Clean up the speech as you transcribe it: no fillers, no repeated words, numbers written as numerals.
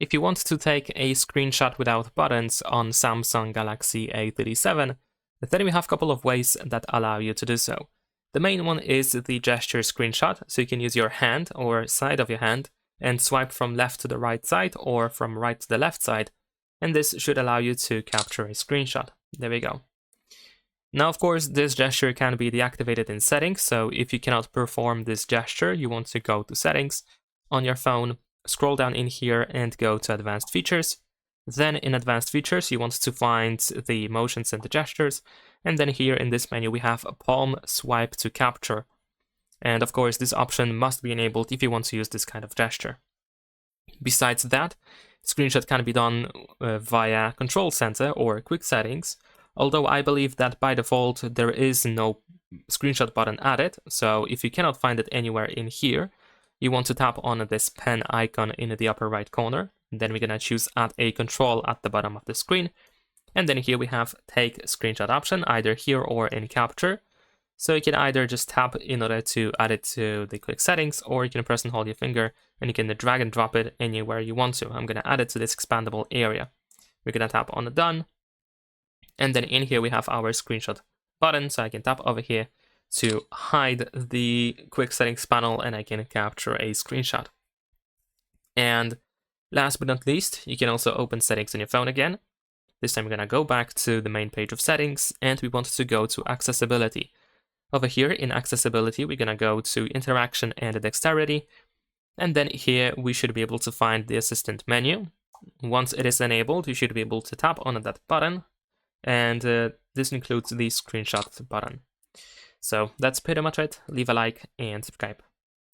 If you want to take a screenshot without buttons on Samsung Galaxy A37, then we have a couple of ways that allow you to do so. The main one is the gesture screenshot, so you can use your hand or side of your hand and swipe from left to the right side or from right to the left side, and this should allow you to capture a screenshot. There we go. Now, of course, this gesture can be deactivated in settings, so if you cannot perform this gesture, you want to go to settings on your phone, scroll down in here and go to advanced features. Then in advanced features, you want to find the motions and the gestures. And then here in this menu, we have a palm swipe to capture. And of course, this option must be enabled if you want to use this kind of gesture. Besides that, screenshot can be done via Control Center or Quick Settings, although I believe that by default there is no screenshot button added, so if you cannot find it anywhere in here, you want to tap on this pen icon in the upper right corner. Then we're gonna choose Add a Control at the bottom of the screen, and then here we have Take Screenshot option, either here or in Capture. So you can either just tap in order to add it to the quick settings, or you can press and hold your finger and you can drag and drop it anywhere you want to. I'm going to add it to this expandable area. We're going to tap on the Done. And then in here we have our screenshot button. So I can tap over here to hide the quick settings panel and I can capture a screenshot. And last but not least, you can also open settings on your phone again. This time we're going to go back to the main page of settings and we want to go to accessibility. Over here in accessibility, we're going to go to interaction and dexterity. And then here we should be able to find the assistant menu. Once it is enabled, you should be able to tap on that button. And this includes the screenshot button. So that's pretty much it. Leave a like and subscribe.